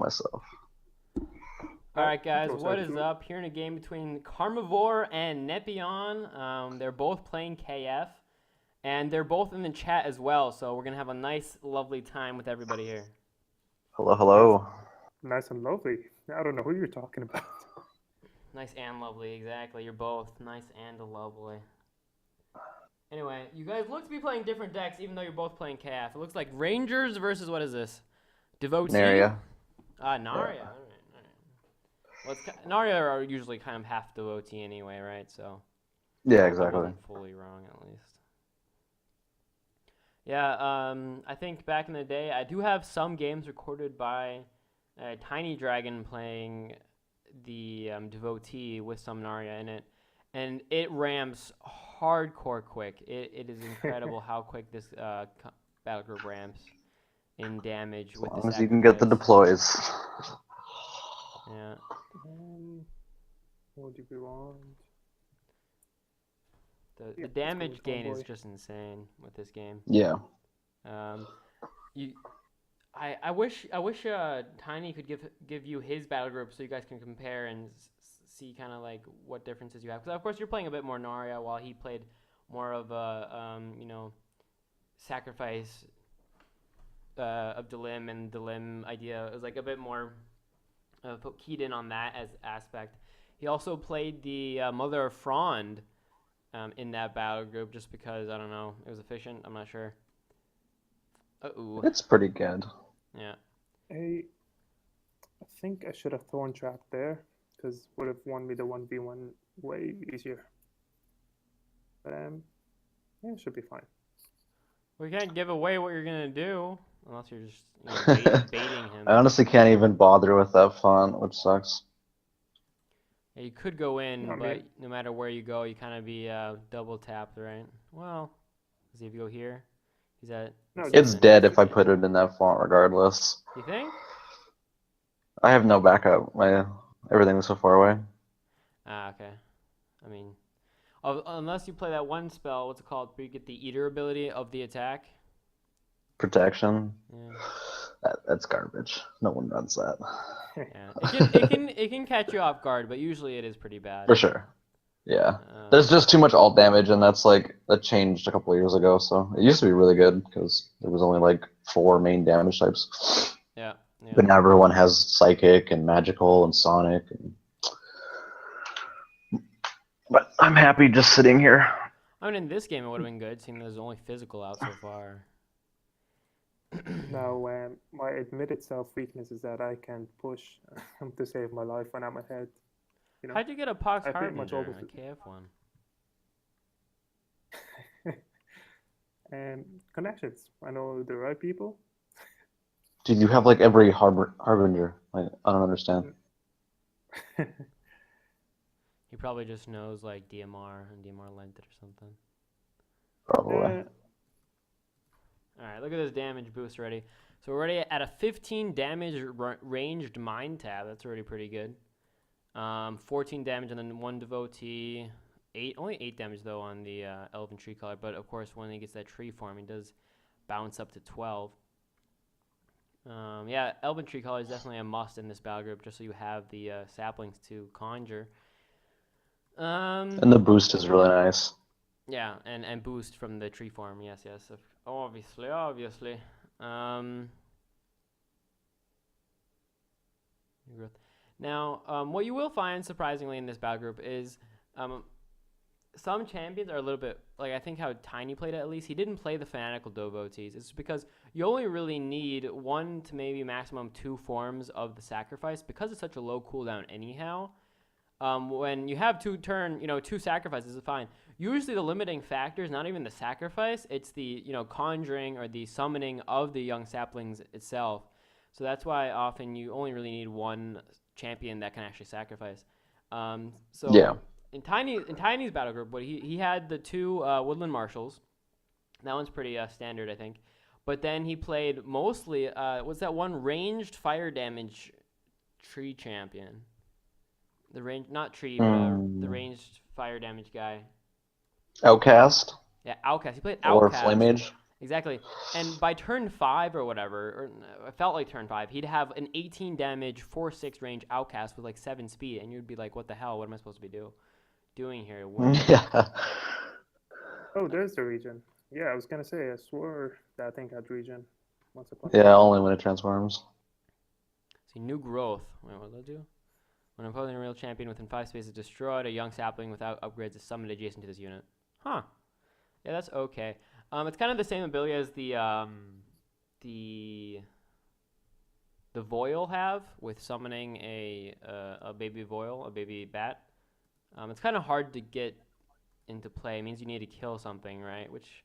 myself. All right, guys, what is up? Here in a game between Karmavore and Nepion. They're both playing KF, and they're both in the chat as well, so we're going to have a nice, lovely time with everybody here. Hello, hello. Nice and lovely. I don't know who you're talking about. Nice and lovely, exactly. You're both nice and lovely. Anyway, you guys look to be playing different decks, even though you're both playing KF. It looks like Rangers versus, what is this? Devotee? Naria. Naria. Yeah. All right. Well, Naria are usually kind of half Devotee anyway, right? So Yeah, I exactly. wasn't fully wrong, at least. Yeah, I think back in the day, I do have some games recorded by Tiny Dragon playing the Devotee with some Naria in it, and it ramps hardcore quick. It is incredible how quick this battle group ramps in damage with the As long as you can get the deploys. Yeah. What do we want? The damage gain is just insane with this game. Yeah. I wish Tiny could give you his battle group so you guys can compare and see kind of like what differences you have. Because of course you're playing a bit more Naria while he played more of a sacrifice of Delim, and Delim idea is like a bit more keyed in on that as aspect. He also played the Mother of Frond in that battle group just because, I don't know, it was efficient. I'm not sure. It's pretty good. Yeah. I think I should have thrown trap there because would have won me the 1v1 way easier. But yeah, it should be fine. We can't give away what you're gonna do unless you're just baiting him. I honestly can't even bother with that font, which sucks. Yeah, you could go in, but no matter where you go, you kind of be double tapped, right? Well, see if you go here. He's at. No, it's dead if I put it in that font, regardless. You think? I have no backup. Everything's so far away. Ah, okay. I mean, unless you play that one spell, what's it called? Where you get the Eater ability of the attack. Protection. Yeah. That's garbage. No one runs that. Yeah. It can catch you off guard, but usually it is pretty bad. For sure. Yeah. There's just too much alt damage, and that changed a couple of years ago. So it used to be really good because there was only like 4 main damage types. Yeah. But now everyone has psychic and magical and sonic. But I'm happy just sitting here. I mean, in this game it would have been good, seeing there's only physical out so far. Now, my admitted self-weakness is that I can push to save my life when I'm ahead. You know, how'd you get a Pox I pretty much Harbinger, always a KF one? connections. I know the right people. Dude, you have like every harbinger. I don't understand. He probably just knows like DMR and DMR lent it or something. Probably. Alright, look at this damage boost already. So we're already at a 15 damage ranged Mind Tab. That's already pretty good. 14 damage and then 1 Devotee. Only 8 damage though on the Elven Tree Color. But of course when he gets that tree form, he does bounce up to 12. Yeah, Elven Tree Color is definitely a must in this battle group, just so you have the saplings to conjure. And the boost is really nice. Yeah, and boost from the tree form. Yes. Obviously. Now, what you will find surprisingly in this battle group is some champions are a little bit, like I think how Tiny played it at least, he didn't play the Fanatical Devotees. It's because you only really need 1 to maybe maximum 2 forms of the sacrifice because it's such a low cooldown anyhow. When you have 2 sacrifices is fine. Usually the limiting factor is not even the sacrifice, it's the, conjuring or the summoning of the young saplings itself. So that's why often you only really need 1 champion that can actually sacrifice. Yeah. In Tiny's battle group, but he had the 2 Woodland Marshals. That one's pretty standard, I think. But then he played mostly, what's that one ranged fire damage tree champion? The range, not tree, but the ranged fire damage guy. Outcast? Yeah, Outcast. He played Outcast. Or Flame Mage? Exactly. And by turn 5 or whatever, or it felt like turn 5, he'd have an 18 damage, 4/6 range outcast with like 7 speed, and you'd be like, what the hell? What am I supposed to be doing here? Yeah. Oh, there's the region. Yeah, I was gonna say, I swore that thing had region once upon a Yeah, time. only when it transforms. See, new growth. Wait, what did I do? When an opposing real champion within 5 spaces is destroyed, a young sapling without upgrades is summoned adjacent to this unit. Huh. Yeah, that's okay. It's kind of the same ability as the Voil have with summoning a baby Voil, a baby bat. It's kind of hard to get into play. It means you need to kill something, right? Which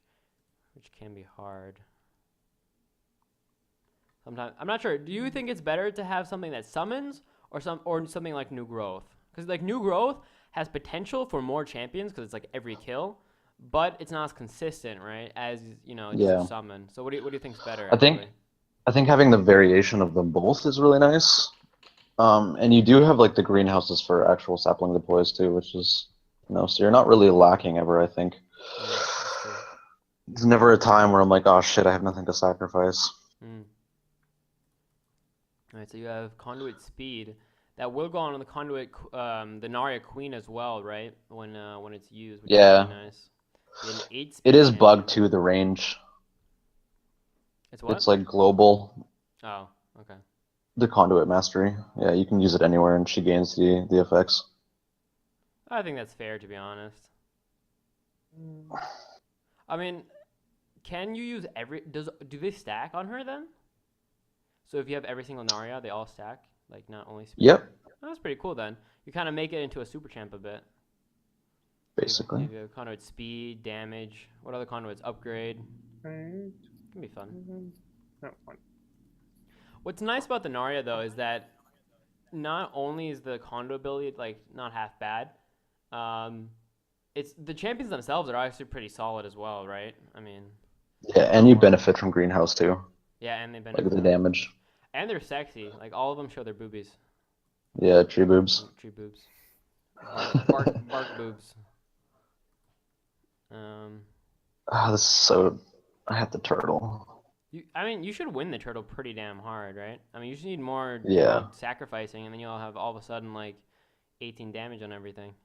can be hard. Sometimes I'm not sure. Do you think it's better to have something that summons or something like New Growth? Because like New Growth has potential for more champions because it's like every kill, but it's not as consistent, right? As just Yeah. a summon. So what do you think's better? I think having the variation of them both is really nice. And you do have like the greenhouses for actual sapling deploys too, which is so you're not really lacking ever, I think. Yeah, that's true. There's never a time where I'm like, oh shit, I have nothing to sacrifice. Alright, so you have conduit speed. That will go on the conduit, the Naria Queen as well, right? When it's used, which is Yeah. really nice. An 8 speed It is champion. bugged to the range. It's what? It's like global. Oh, okay. The conduit mastery. Yeah, you can use it anywhere and she gains the effects. I think that's fair, to be honest. I mean, can you use do they stack on her then? So if you have every single Naria, they all stack, like not only speed. Yep. Oh, that's pretty cool then. You kind of make it into a super champ a bit. Basically. You have conduit speed, damage. What other conduits? Upgrade. Right. Can be fun. No, one. What's nice about the Naria though is that not only is the conduit ability like not half bad, it's the champions themselves are actually pretty solid as well, right? I mean. Yeah, and you benefit from greenhouse too. Yeah, and they benefit. Like the damage. And they're sexy. Like all of them show their boobies. Yeah, tree boobs. Tree boobs. Bark boobs. This is so. I have the turtle. I mean, you should win the turtle pretty damn hard, right? I mean, you just need more sacrificing, and then you'll have all of a sudden like 18 damage on everything.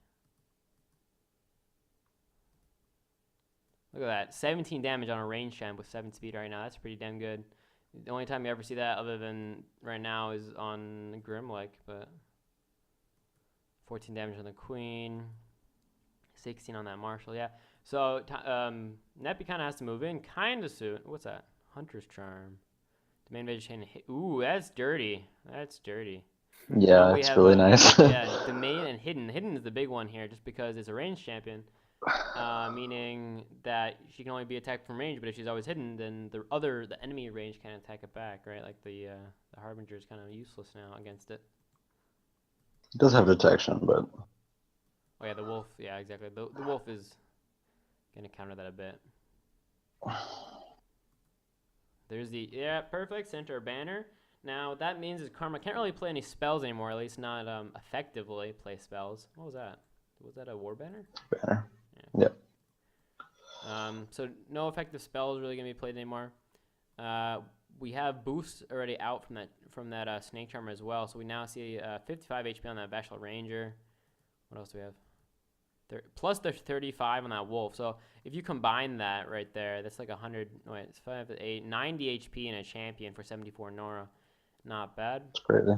Look at that, 17 damage on a range champ with 7 speed right now. That's pretty damn good. The only time you ever see that other than right now is on Grimlike, but 14 damage on the Queen, 16 on that Marshal, yeah. So Neppy kind of has to move in kind of soon. What's that? Hunter's Charm. Domain Vegetation. Ooh, that's dirty. That's dirty. Yeah, it's really nice. Yeah, Domain and Hidden. Hidden is the big one here just because it's a range champion. Meaning that she can only be attacked from range, but if she's always hidden, then the enemy range can attack it back, right? Like the Harbinger is kind of useless now against it. It does have detection, but. Oh yeah, the wolf. Yeah, exactly. The wolf is gonna counter that a bit. There's the perfect center banner. Now what that means is Karma can't really play any spells anymore, at least not effectively play spells. What was that? Was that a war banner? Banner. Yep. So no effective spells really gonna be played anymore. We have boosts already out from that Snake Charmer as well. So we now see 55 HP on that Vashal Ranger. What else do we have? Plus there's 35 on that Wolf. So if you combine that right there, that's like 100. Wait, it's 5, 8, 90 HP in a champion for 74 Nora. Not bad. It's crazy.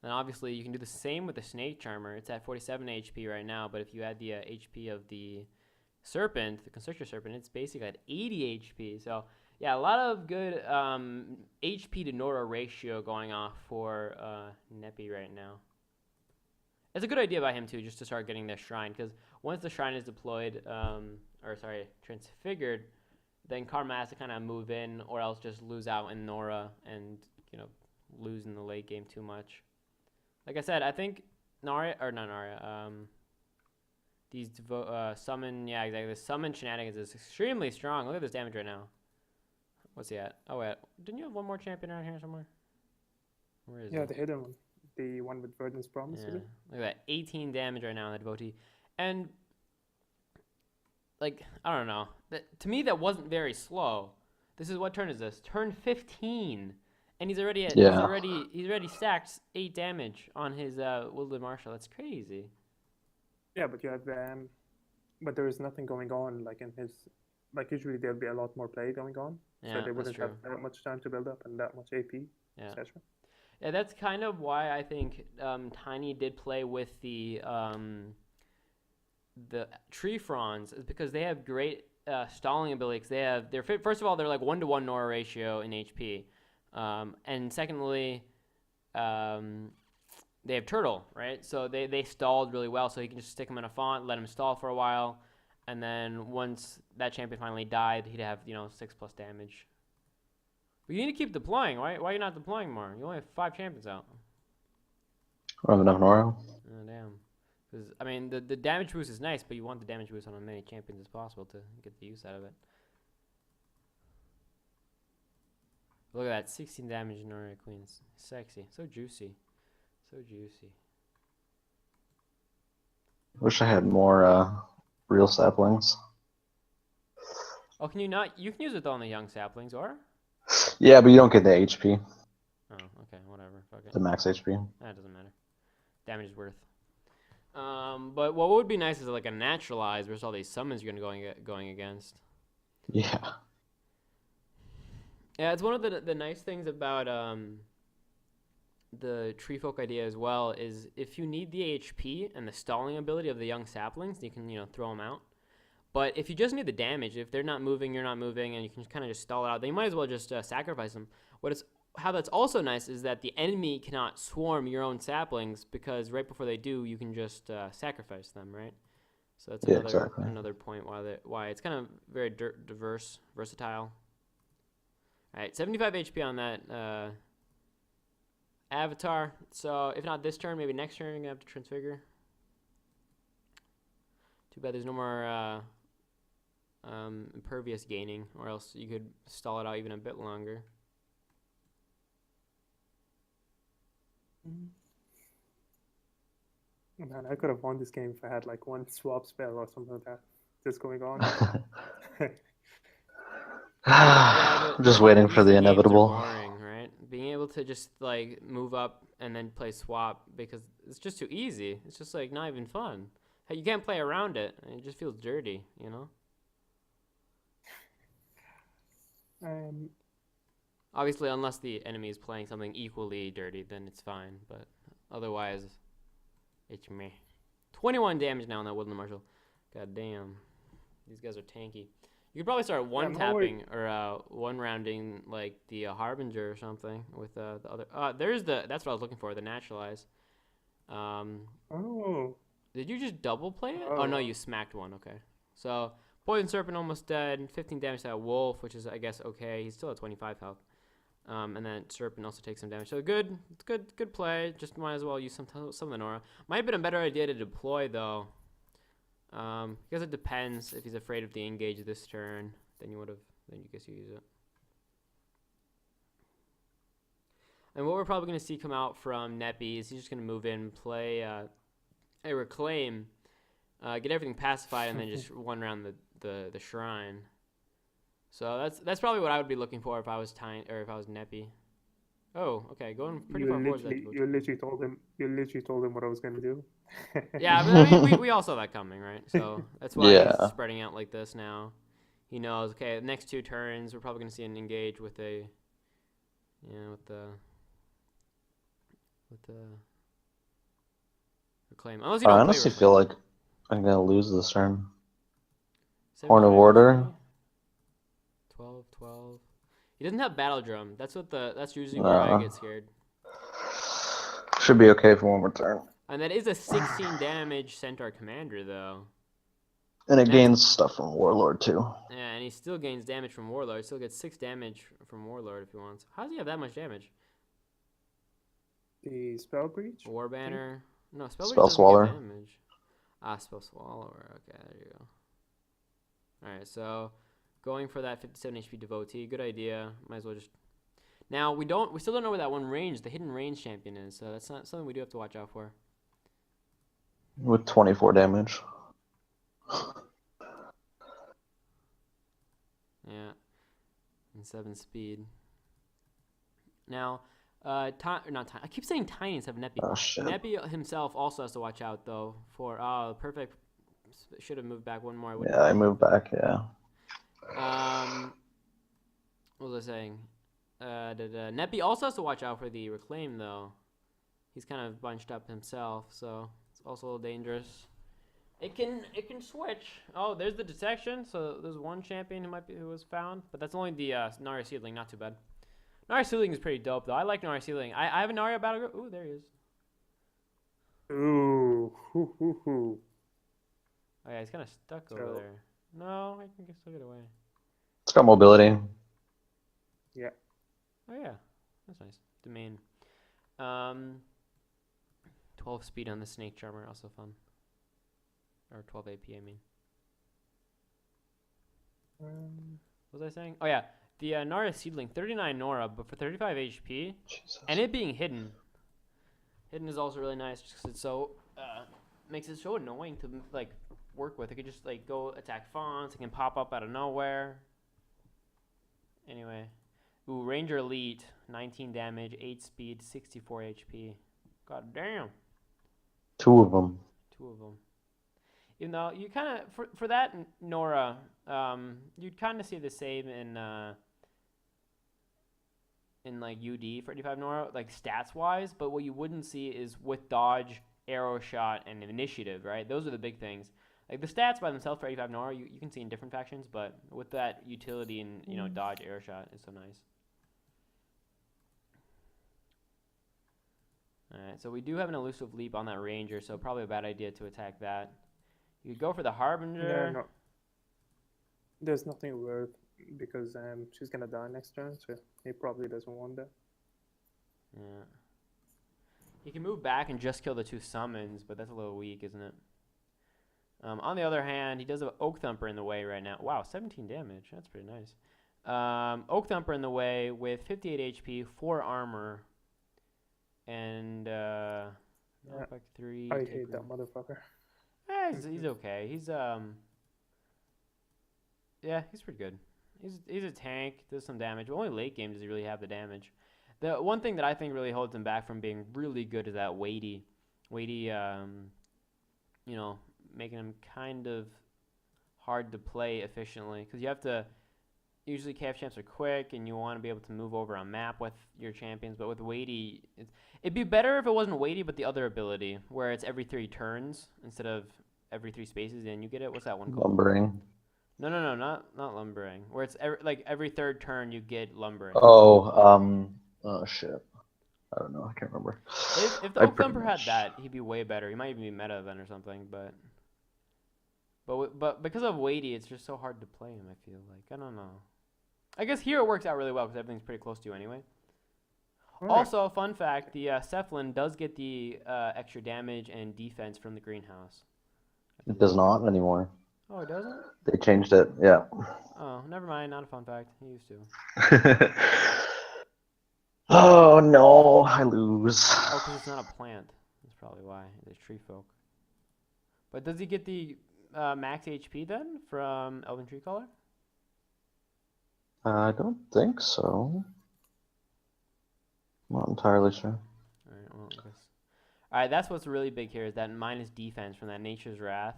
And obviously, you can do the same with the Snake Charmer. It's at 47 HP right now, but if you add the HP of the Serpent, the Constrictor Serpent, it's basically at 80 HP. So, yeah, a lot of good HP to Nora ratio going off for Neppy right now. It's a good idea by him, too, just to start getting the Shrine, because once the Shrine is deployed, transfigured, then Karma has to kind of move in or else just lose out in Nora and, lose in the late game too much. Like I said, I think these summon, yeah, exactly. The summon shenanigans is extremely strong. Look at this damage right now. What's he at? Oh, wait. Didn't you have one more champion around here somewhere? Where is he? Yeah, the hidden one. The one with Verdant's Promise. Yeah. Look at that. 18 damage right now on the Devotee. And like I don't know. To me, that wasn't very slow. This is what turn is this? Turn 15, and he's already at Yeah. he's already stacked 8 damage on his Woodland Marshal. That's crazy. Yeah, but you have but there is nothing going on like in his. Like usually there'll be a lot more play going on, so Yeah, they that's wouldn't have true. that much time to build up and that much AP, Yeah. etc. Yeah, that's kind of why I think Tiny did play with the tree fronds, is because they have great stalling ability. Cause they're first of all they're like 1-to-1 Nora ratio in HP, and secondly, they have turtle, right? So they stalled really well. So you can just stick them in a font, let him stall for a while, and then once that champion finally died, he'd have 6+ damage. But you need to keep deploying. Why are you not deploying more? You only have 5 champions out. I have enough Nora. Oh, damn. Because, I mean, the damage boost is nice, but you want the damage boost on as many champions as possible to get the use out of it. Look at that, 16 damage in Naria Queens. Sexy. So juicy. So juicy. Wish I had more real saplings. Oh, can you not? You can use it on the young saplings, or? Yeah, but you don't get the HP, Oh, okay, whatever. Fuck it. the max HP. That doesn't matter. Damage is worth. But what would be nice is like a naturalize versus all these summons you're going against. Yeah. Yeah, it's one of the nice things about the tree folk idea as well is if you need the HP and the stalling ability of the young saplings, you can throw them out. But if you just need the damage, if they're not moving, you're not moving, and you can kind of just stall it out, then you might as well just sacrifice them. How that's also nice is that the enemy cannot swarm your own saplings because right before they do, you can just sacrifice them, right? So that's another point why it's kind of very diverse, versatile. All right, 75 HP on that avatar. So if not this turn, maybe next turn you're gonna have to transfigure. Too bad there's no more impervious gaining, or else you could stall it out even a bit longer. Man, I could have won this game if I had like one swap spell or something like that just going on. Yeah, Just waiting for these the two games are inevitable. boring, right? Being able to just like move up and then play swap because it's just too easy. It's just like not even fun. You can't play around it. It just feels dirty, Obviously, unless the enemy is playing something equally dirty, then it's fine. But otherwise, it's meh. 21 damage now on that Woodland Marshal. God damn. These guys are tanky. You could probably start one-tapping or one-rounding like the Harbinger or something with the other. That's what I was looking for, the Naturalize. Oh. Did you just double play it? Oh, no, you smacked one. Okay. So, Poison Serpent almost dead. 15 damage to that Wolf, which is, I guess, okay. He's still at 25 health. And then Serpent also takes some damage. So, good play. Just might as well use some of the Nora. Might have been a better idea to deploy, though. Because it depends. If he's afraid of the engage this turn, then you guess you use it. And what we're probably going to see come out from Neppy is he's just going to move in, play a Reclaim, get everything pacified, and then just one round the shrine. So that's probably what I would be looking for if I was if I was Neppy. Oh, okay, going pretty far forward. You literally told him what I was gonna do. Yeah, but I mean, we all saw that coming, right? So that's why he's spreading out like this now. He knows, okay, the next 2 turns we're probably gonna see an engage with the Reclaim. Unless you don't I honestly feel like I'm gonna lose this turn. Horn of Order. 12. He doesn't have Battle Drum. That's usually where I get scared. Should be okay for one more turn. And that is a 16 damage Centaur Commander, though. And it gains stuff from Warlord, too. Yeah, and he still gains damage from Warlord. He still gets 6 damage from Warlord if he wants. How does he have that much damage? The Spell Breach? War Banner. No, Spell Breach Spell doesn't Swaller. get damage. Spell Swallower. Okay, there you go. Alright, so going for that 57 HP Devotee. Good idea. Might as well just... Now, we still don't know where that the hidden range champion is, so that's not something we do have to watch out for. With 24 damage. Yeah, and 7 speed. Now, not Tiny. I keep saying Tiny instead of Neppy. Oh shit. Neppy himself also has to watch out though. For perfect. Should have moved back one more. Yeah, I moved back. Yeah. What was I saying? Neppy also has to watch out for the reclaim though. He's kind of bunched up himself, so it's also a little dangerous. It can switch. Oh, there's the detection. So there's one champion who was found, but that's only the Naria Seedling. Not too bad. Naria Seedling is pretty dope though. I like Naria Seedling. I have a Naria battle group. Ooh, there he is. Ooh, hoo, hoo, hoo. Oh yeah, he's kind of stuck over there. No, I can still get away. It's got mobility. Yeah. Oh yeah, that's nice. Domain. 12 speed on the snake charmer, also fun. Or 12 AP, I mean. What was I saying? Oh yeah, the Naria Seedling, 39 Nora, but for 35 HP, Jesus. and it being hidden. Hidden is also really nice, just because it's so makes it so annoying to like work with. It could just like go attack fonts. It can pop up out of nowhere. Anyway, ooh, Ranger Elite, 19 damage, 8 speed, 64 HP. God damn. 2 of them. 2 of them. Even though you kind of for that Nora, you'd kind of see the same in like UD 45 Nora, like stats wise. But what you wouldn't see is with dodge, arrow shot, and initiative. Right, those are the big things. Like the stats by themselves for 85 Nora, you can see in different factions, but with that utility and dodge, arrow shot is so nice. All right, so we do have an elusive leap on that ranger, so probably a bad idea to attack that. You could go for the harbinger. Yeah, no. There's nothing worth because she's gonna die next turn, so he probably doesn't want that. Yeah. He can move back and just kill the 2 summons, but that's a little weak, isn't it? On the other hand, he does have Oak Thumper in the way right now. Wow, 17 damage. That's pretty nice. Oak Thumper in the way with 58 HP, 4 armor, and knockback 3. I hate that motherfucker. He's okay. He's yeah, he's pretty good. He's a tank, does some damage, but only late game does he really have the damage. The one thing that I think really holds him back from being really good is that weighty, making him kind of hard to play efficiently because you have to. Usually KF champs are quick, and you want to be able to move over on map with your champions. But with weighty, it'd be better if it wasn't weighty, but the other ability where it's every 3 turns instead of every 3 spaces. And you get it. What's that one called? Lumbering. No, not lumbering. Where it's every 3rd turn you get lumbering. Oh, shit. I don't know. I can't remember. If the Oak Thumper had that, he'd be way better. He might even be meta then or something. But because of weighty, it's just so hard to play him. I feel like I don't know. I guess here it works out really well because everything's pretty close to you anyway. Right. Also, fun fact, the Cephalin does get the extra damage and defense from the greenhouse. It does not anymore. Oh, it doesn't? They changed it, yeah. Oh, never mind. Not a fun fact. He used to. Oh, no. I lose. Oh, because it's not a plant. That's probably why. There's tree folk. But does he get the max HP then from Elven Tree Color? I don't think so. I'm not entirely sure. Alright, well, I guess. Alright, that's what's really big here is that minus defense from that Nature's Wrath.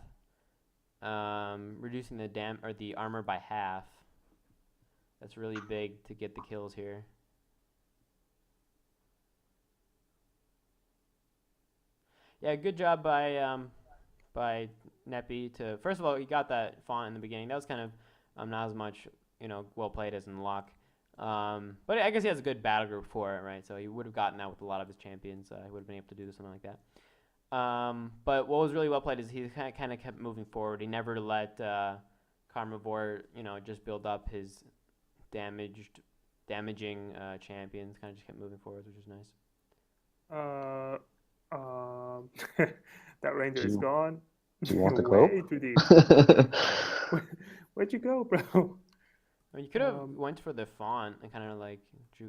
Reducing the armor by half. That's really big to get the kills here. Yeah, good job by Neppy to first of all he got that font in the beginning. That was kind of not as much well played as in Locke. But I guess he has a good battle group for it, right? So he would have gotten that with a lot of his champions. He would have been able to do something like that. But what was really well played is he kind of kept moving forward. He never let Karmavore, just build up his damaging champions. Kind of just kept moving forward, which is nice. That ranger is gone. Do you want to go? Way too deep. Where'd you go, bro? I mean, you could have went for the font and kind of like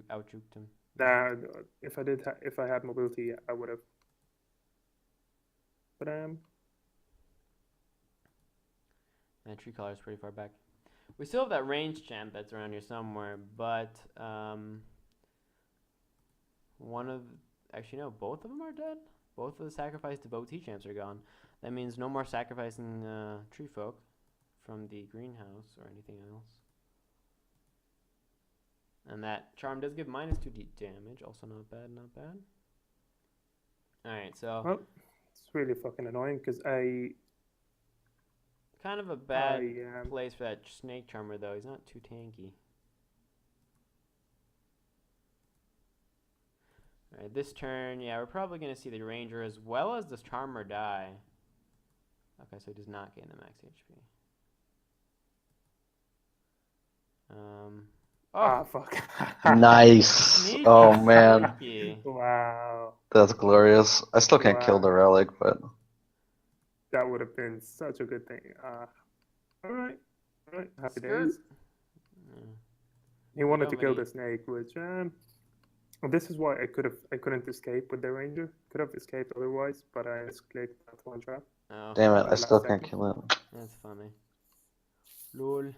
out-juked him. Nah, if I had mobility, I would have. But that tree color is pretty far back. We still have that range champ that's around here somewhere, but actually no, both of them are dead. Both of the sacrifice devotee champs are gone. That means no more sacrificing tree folk from the greenhouse or anything else. And that charm does give -2 damage. Also not bad, not bad. Alright, so Well, it's really fucking annoying because kind of a bad I place for that snake charmer though. He's not too tanky. Alright, this turn, yeah, we're probably going to see the ranger as well as this charmer die. Okay, so he does not gain the max HP. fuck. Nice. Sneaky, Oh man, sneaky. Wow. that's glorious. I still can't kill the Wow. relic, but That would have been such a good thing. Alright. Alright, happy Skirt. days. Yeah. He wanted to kill Nobody- the snake, which this is why I couldn't escape with the ranger. Could have escaped otherwise, but I just clicked that one trap. Oh, damn it, the I still last can't second. kill it. that's funny. Lol.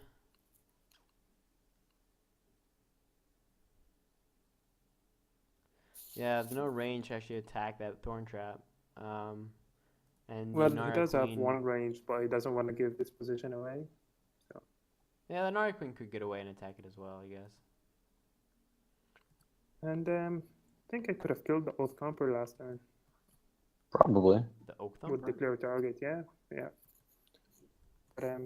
Yeah, there's no range to actually attack that thorn trap. And Well, the he Naria does have Queen, one range, but he doesn't want to give this position away. yeah, the Naria Queen could get away and attack it as well, I guess. And I think I could have killed the Oath Comper last turn Probably. The Oak with Thumper? the clear target. Yeah. But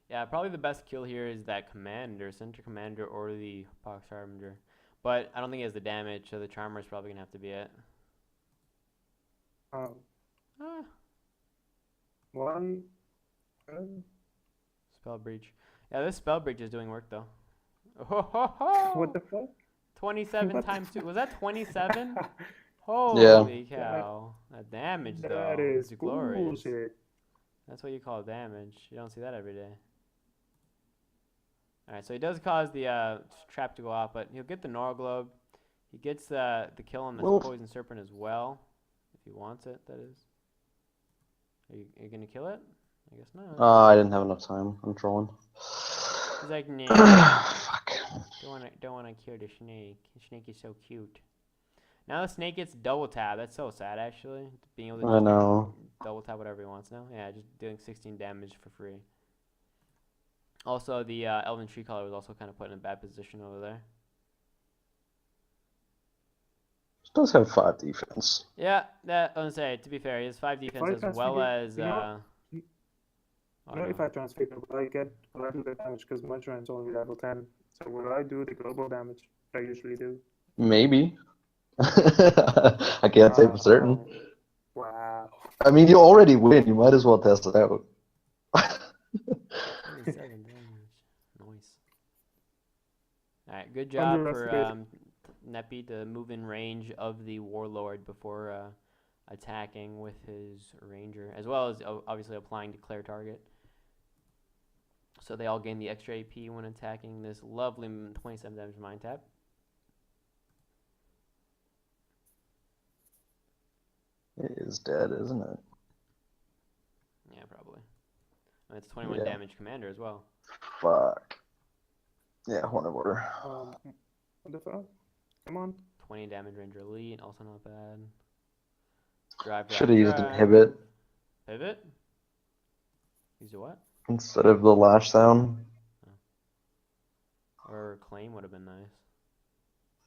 Yeah, probably the best kill here is that commander, center commander, or the Pox Harbinger. But I don't think he has the damage, so the charmer is probably gonna have to be it. um, Ah, one. spell breach. Yeah, this spell breach is doing work though. Oh, ho, ho. What the fuck? 27 What? times 2. Was that 27? Holy cow. That damage though. That is It's glorious. bullshit. That's what you call damage. You don't see that every day. Alright, so he does cause the trap to go off, but he'll get the Nora Globe. He gets the kill on the Well- Poison Serpent as well. If he wants it, that is. Are you going to kill it? I guess not. I didn't have enough time. I'm trolling. He's like, nah, Fuck. don't wanna kill the snake. The snake is so cute. Now the snake gets double tap. That's so sad, actually. Being able to I just know. double tap whatever he wants now. Yeah, just doing 16 damage for free. Also, the Elven Tree Collar was also kind of put in a bad position over there. It does have 5 defense. Yeah, that I was gonna say. To be fair, he has 5 defense as transfigure- well as. you know Oh, You know, if no. I transfigure, will I do the damage? Because my turn only level 10. So will I do the global damage that I usually do? Maybe. I can't say for certain. Wow. I mean, you already win. You might as well test it out. 27 damage. Nice. Alright, good job for Underestimated. Nepi to move in range of the Warlord before attacking with his Ranger, as well as obviously applying Declare Target. So they all gain the extra AP when attacking this lovely 27 damage Mind Tap. It is dead, isn't it? Yeah, probably. And it's 21 Yeah. damage Commander as well. Fuck. Yeah, one of order. What the fuck? Come on. 20 damage Ranger Elite, also not bad. Drive. Should have used a pivot Pivot? Use a what? instead of the lash sound. Or Claim would have been nice.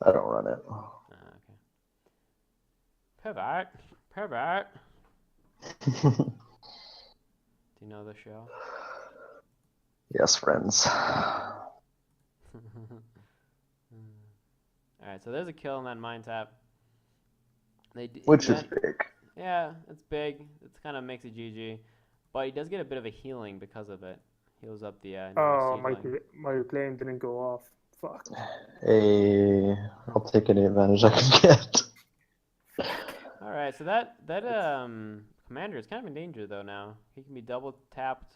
I don't run it. Okay. Pivot. Pivot. Do you know the show? Yes, friends. Alright, so there's a kill on that Mind Tap. Which is big. Yeah, it's big. It kind of makes it GG. But he does get a bit of a healing because of it. Heals up the Oh, Seedling. my reclaim didn't go off. Fuck. Hey, I'll take any advantage I can get. Alright, so that commander is kind of in danger though now. He can be double tapped.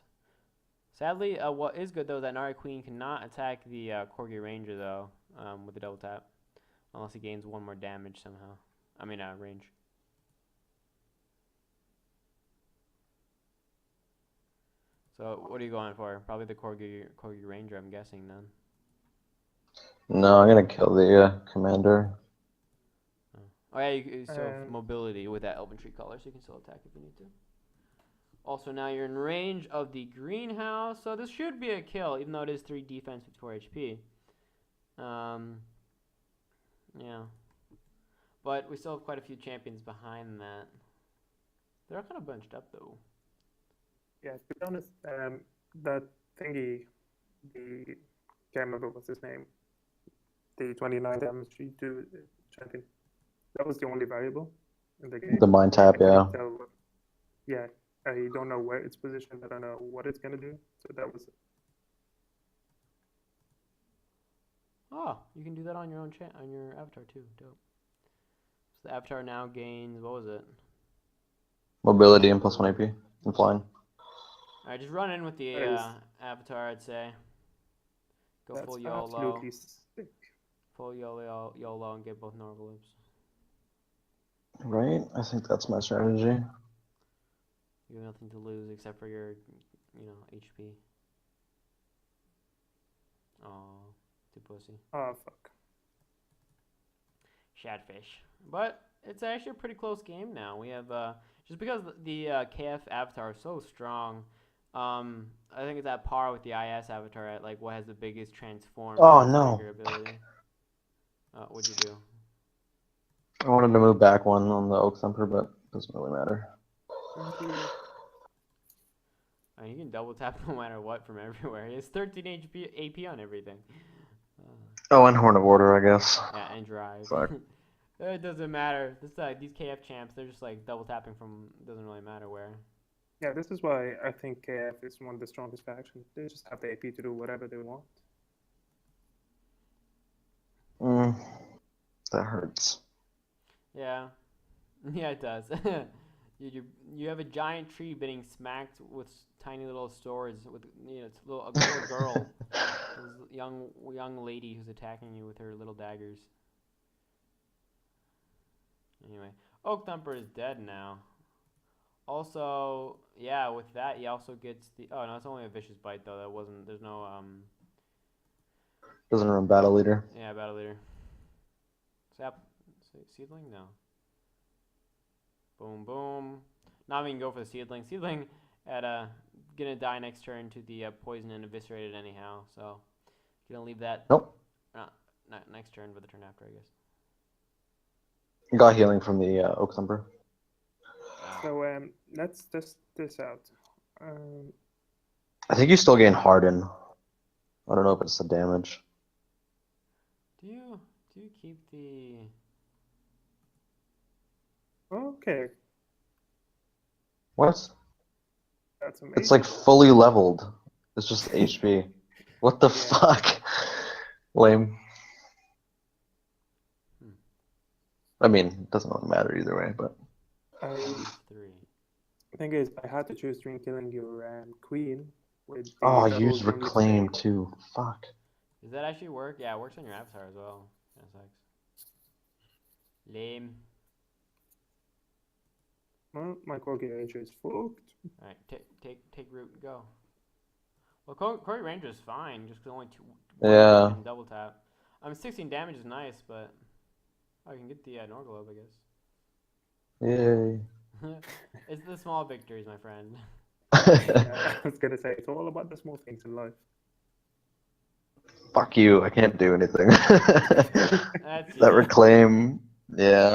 Sadly, what is good though is that Naria Queen cannot attack the Corgi Ranger though, with the double tap. Unless he gains 1 more damage somehow. I mean, range. So So what are you going for? Probably the Corgi Ranger, I'm guessing then. No, I'm gonna kill the commander. Oh yeah, you still have Um, mobility with that Elven Tree color, so you can still attack if you need to. Also, now you're in range of the greenhouse, so this should be a kill, even though it is 3 defense, 54 HP. Yeah. But we still have quite a few champions behind that. They're all kind of bunched up, though. yeah, to be honest, that thingy, the can't remember what's his name, the 29 damage to champion. That was the only variable in the game. The mind tap, I couldn't yeah. tell. Yeah, I don't know where it's positioned. I don't know what it's gonna do. So that was Oh, you can do that on your own on your avatar too. Dope. So the avatar now gains, what was it? Mobility and +1 AP and flying. Alright, just run in with the That is- avatar, I'd say. Go that's full YOLO. absolutely sick. Full YOLO and get both Norgalips. Right? I think that's my strategy. You have nothing to lose except for your, HP. Oh, too pussy. Oh fuck. Shadfish. But it's actually a pretty close game now. We have, just because the KF avatar is so strong, I think it's at par with the IS avatar at like what has the biggest transform. Oh, no. Ability. What'd you do? I wanted to move back one on the Oak Thumper, but it doesn't really matter. I mean, you can double tap no matter what from everywhere. He has 13 AP on everything. Oh, and Horn of Order, I guess. Yeah, and drive. Fuck. It doesn't matter. These KF champs, they're just like double tapping from doesn't really matter where. Yeah, this is why I think KF is one of the strongest factions. They just have the AP to do whatever they want. That hurts. Yeah, yeah, it does. You have a giant tree being smacked with tiny little swords with it's a little girl, this young lady who's attacking you with her little daggers. Anyway, Oak Thumper is dead now. Also, yeah, with that he also gets the no, it's only a vicious bite though. There's no Doesn't run Battle Leader. yeah, battle leader. Seedling? No. Boom, boom. Not even go for the seedling. Seedling at gonna die next turn to the poison and eviscerated anyhow. So gonna leave that. Nope. Not next turn, but the turn after, I guess. Got healing from the Oak Thumper. So let's test this out. I think you still gain Harden. I don't know if it's the damage. Do you keep the? Okay, What? that's amazing. It's like fully leveled. It's just HP. What the fuck? Lame. I mean, it doesn't really matter either way, but. The thing is, I had to choose between killing your queen with the Oh, double use zombie Reclaim spray. too. Fuck. Does that actually work? Yeah, it works on your avatar as well. That sucks. Lame. Well, my Corgi Ranger is fucked. Alright, take root and go. Well, Corgi Ranger is fine, just 'cause only Yeah. can double tap. 16 damage is nice, but I can get the Norgalobe, I guess. Yay. It's the small victories, my friend. I was gonna say it's all about the small things in life. Fuck you, I can't do anything. That's That Reclaim, yeah.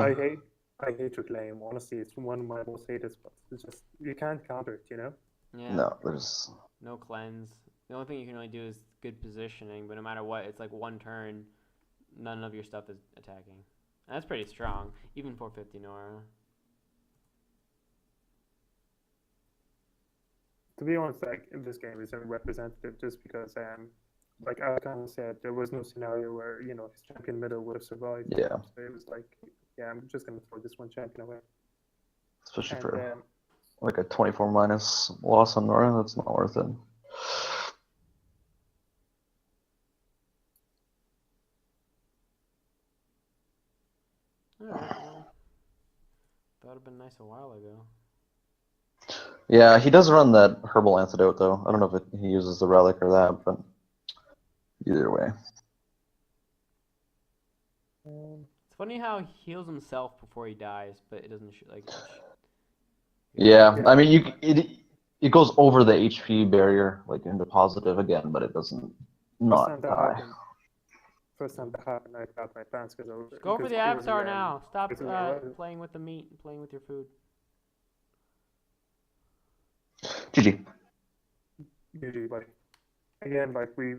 I hate Reclaim. Honestly, it's one of my most hated spots. It's just you can't counter it, you know. Yeah. No, there's No cleanse. The only thing you can really do is good positioning, but no matter what, it's like one turn, none of your stuff is attacking. And that's pretty strong, even 450 Nora. To be honest, like this game isn't representative just because like Alcon said, there was no scenario where his champion middle would have survived. Yeah. So it was like, yeah, I'm just gonna throw this one champion away. especially And for like a 24 minus loss on Nora, that's not worth it. Alright, well. That would have been nice a while ago. Yeah, he does run that herbal antidote though. I don't know if he uses the relic or that, but either way. It's funny how he heals himself before he dies, but it doesn't Yeah, Yeah. I mean, it goes over the HP barrier, like into positive again, but it doesn't First time not that die. happened. First time that happened, I got my pants because Go for the avatar now. Stop because I was playing with the meat and playing with your food. GG. usually like again like we